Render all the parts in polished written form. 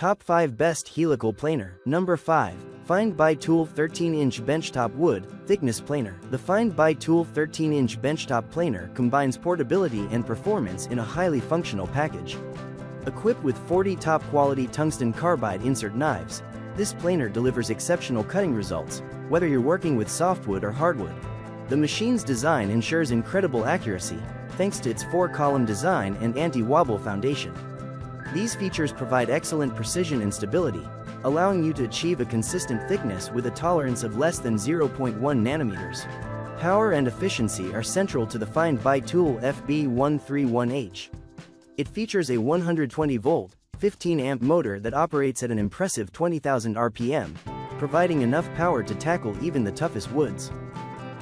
Top 5 Best Helical Planer. Number 5. FindBuyTool 13-inch Benchtop Wood Thickness Planer. The FindBuyTool 13-inch Benchtop Planer combines portability and performance in a highly functional package. Equipped with 40 top-quality tungsten carbide insert knives, this planer delivers exceptional cutting results, whether you're working with softwood or hardwood. The machine's design ensures incredible accuracy, thanks to its 4-column design and anti-wobble foundation. These features provide excellent precision and stability, allowing you to achieve a consistent thickness with a tolerance of less than 0.1 nanometers. Power and efficiency are central to the FindBuyTool FB131H. It features a 120-volt, 15-amp motor that operates at an impressive 20,000 RPM, providing enough power to tackle even the toughest woods.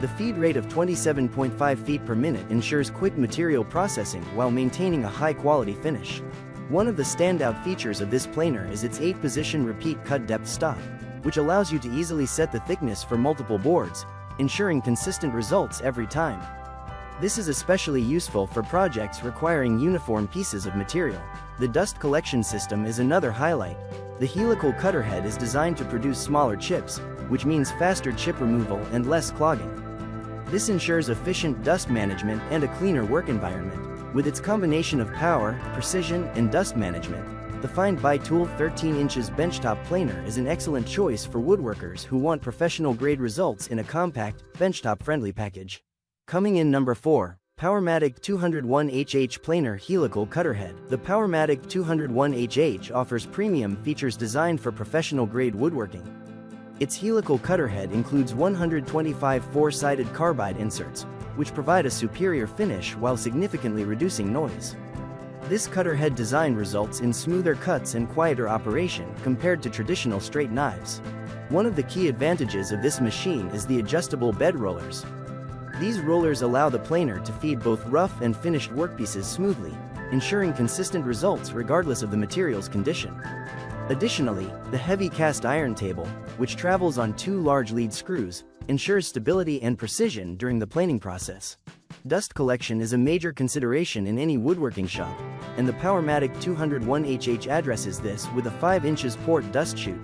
The feed rate of 27.5 feet per minute ensures quick material processing while maintaining a high-quality finish. One of the standout features of this planer is its 8-position repeat cut depth stop, which allows you to easily set the thickness for multiple boards, ensuring consistent results every time. This is especially useful for projects requiring uniform pieces of material. The dust collection system is another highlight. The Helical Cutterhead is designed to produce smaller chips, which means faster chip removal and less clogging. This ensures efficient dust management and a cleaner work environment. With its combination of power, precision, and dust management, the FindBuyTool 13-inch Benchtop Planer is an excellent choice for woodworkers who want professional-grade results in a compact, benchtop-friendly package. Coming in number 4. Powermatic 201HH Planer Helical Cutterhead. The Powermatic 201HH offers premium features designed for professional-grade woodworking. Its helical cutterhead includes 125 4-sided carbide inserts, which provide a superior finish while significantly reducing noise. This cutterhead design results in smoother cuts and quieter operation compared to traditional straight knives. One of the key advantages of this machine is the adjustable bed rollers. These rollers allow the planer to feed both rough and finished workpieces smoothly, ensuring consistent results regardless of the material's condition. Additionally, the heavy cast iron table, which travels on 2 large lead screws, ensures stability and precision during the planing process. Dust collection is a major consideration in any woodworking shop, and the Powermatic 201HH addresses this with a 5-inch port dust chute.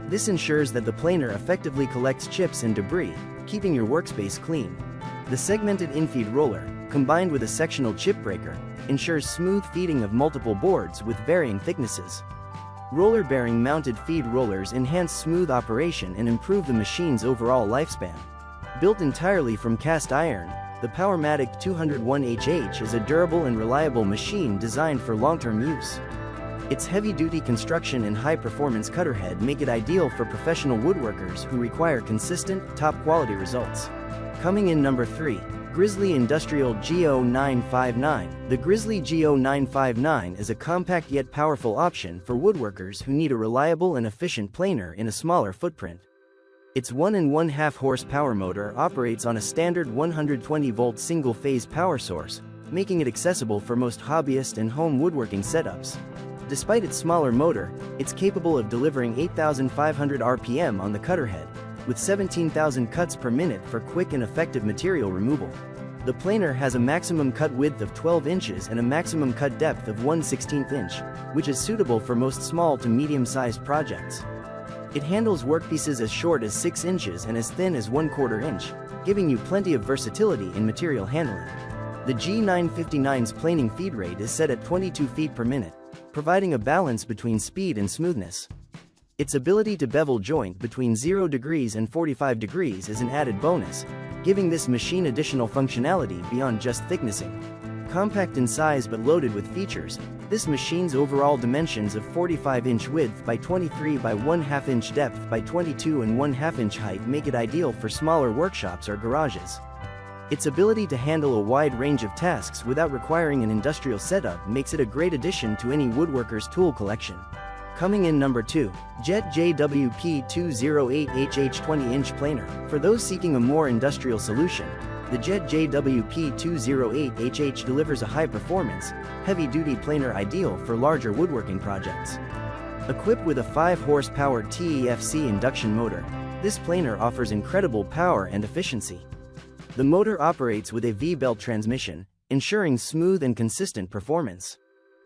This ensures that the planer effectively collects chips and debris, keeping your workspace clean. The segmented infeed roller, combined with a sectional chip breaker, ensures smooth feeding of multiple boards with varying thicknesses. Roller bearing mounted feed rollers enhance smooth operation and improve the machine's overall lifespan. Built entirely from cast iron, the Powermatic 201HH is a durable and reliable machine designed for long-term use. Its heavy-duty construction and high-performance cutterhead make it ideal for professional woodworkers who require consistent, top-quality results. Coming in number 3. Grizzly Industrial G0959. The Grizzly G0959 is a compact yet powerful option for woodworkers who need a reliable and efficient planer in a smaller footprint. Its 1.5 horsepower motor operates on a standard 120-volt single-phase power source, making it accessible for most hobbyist and home woodworking setups. Despite its smaller motor, it's capable of delivering 8,500 RPM on the cutterhead, with 17,000 cuts per minute for quick and effective material removal. The planer has a maximum cut width of 12 inches and a maximum cut depth of 1/16 inch, which is suitable for most small to medium-sized projects. It handles workpieces as short as 6 inches and as thin as 1/4 inch, giving you plenty of versatility in material handling. The G959's planing feed rate is set at 22 feet per minute, providing a balance between speed and smoothness. Its ability to bevel joint between 0 degrees and 45 degrees is an added bonus, giving this machine additional functionality beyond just thicknessing. Compact in size but loaded with features, this machine's overall dimensions of 45-inch width by 23 by 1/2 inch depth by 22 and 1/2 inch height make it ideal for smaller workshops or garages. Its ability to handle a wide range of tasks without requiring an industrial setup makes it a great addition to any woodworker's tool collection. Coming in number 2. Jet JWP 208HH 20-inch planer. For those seeking a more industrial solution, the Jet JWP 208HH delivers a high-performance, heavy-duty planer ideal for larger woodworking projects. Equipped with a 5-horsepower TEFC induction motor, this planer offers incredible power and efficiency. The motor operates with a V-belt transmission, ensuring smooth and consistent performance.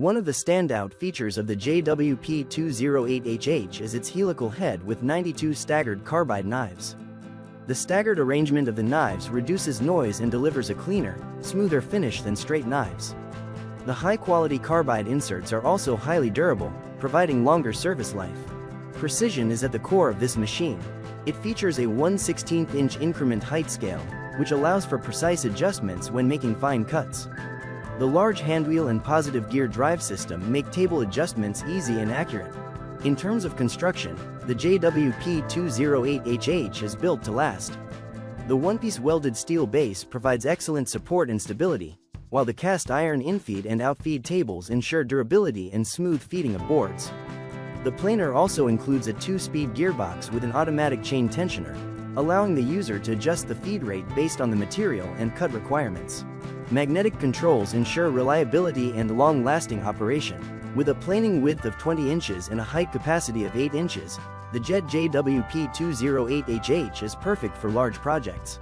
One of the standout features of the JWP-208HH is its helical head with 92 staggered carbide knives. The staggered arrangement of the knives reduces noise and delivers a cleaner, smoother finish than straight knives. The high-quality carbide inserts are also highly durable, providing longer service life. Precision is at the core of this machine. It features a 1/16" increment height scale, which allows for precise adjustments when making fine cuts. The large handwheel and positive gear drive system make table adjustments easy and accurate. In terms of construction, the JWP-208HH is built to last. The one-piece welded steel base provides excellent support and stability, while the cast iron infeed and outfeed tables ensure durability and smooth feeding of boards. The planer also includes a 2-speed gearbox with an automatic chain tensioner, allowing the user to adjust the feed rate based on the material and cut requirements. Magnetic controls ensure reliability and long-lasting operation. With a planing width of 20 inches and a height capacity of 8 inches, the JET JWP-208HH is perfect for large projects.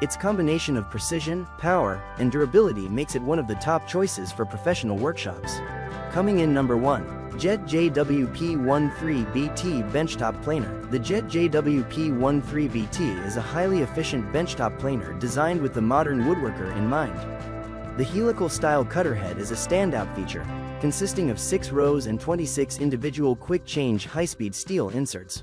Its combination of precision, power, and durability makes it one of the top choices for professional workshops. Coming in number 1. JET JWP-13BT Benchtop Planer. The JET JWP-13BT is a highly efficient benchtop planer designed with the modern woodworker in mind. The helical-style cutterhead is a standout feature, consisting of 6 rows and 26 individual quick-change high-speed steel inserts.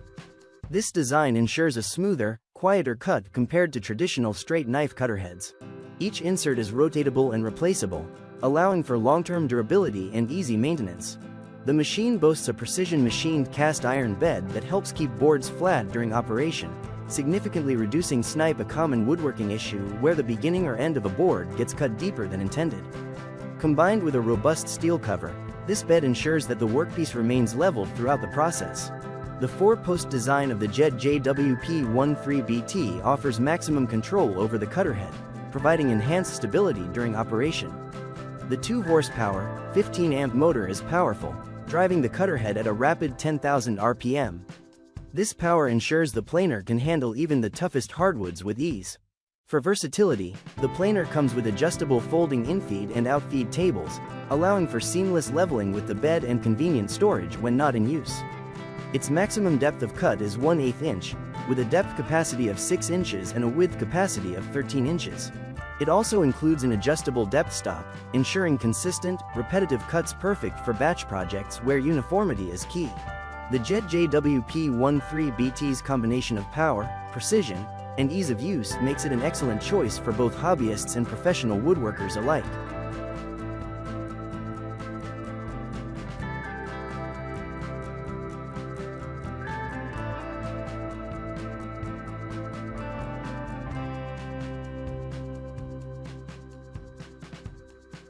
This design ensures a smoother, quieter cut compared to traditional straight knife cutterheads. Each insert is rotatable and replaceable, allowing for long-term durability and easy maintenance. The machine boasts a precision machined cast iron bed that helps keep boards flat during operation, significantly reducing snipe, a common woodworking issue where the beginning or end of a board gets cut deeper than intended. Combined with a robust steel cover, this bed ensures that the workpiece remains leveled throughout the process. The 4-post design of the JET JWP-13BT offers maximum control over the cutterhead, providing enhanced stability during operation. The 2-horsepower, 15-amp motor is powerful, driving the cutterhead at a rapid 10,000 RPM. This power ensures the planer can handle even the toughest hardwoods with ease. For versatility, the planer comes with adjustable folding infeed and outfeed tables, allowing for seamless leveling with the bed and convenient storage when not in use. Its maximum depth of cut is 1/8 inch, with a depth capacity of 6 inches and a width capacity of 13 inches. It also includes an adjustable depth stop, ensuring consistent, repetitive cuts perfect for batch projects where uniformity is key. The JET JWP-13BT's combination of power, precision, and ease of use makes it an excellent choice for both hobbyists and professional woodworkers alike.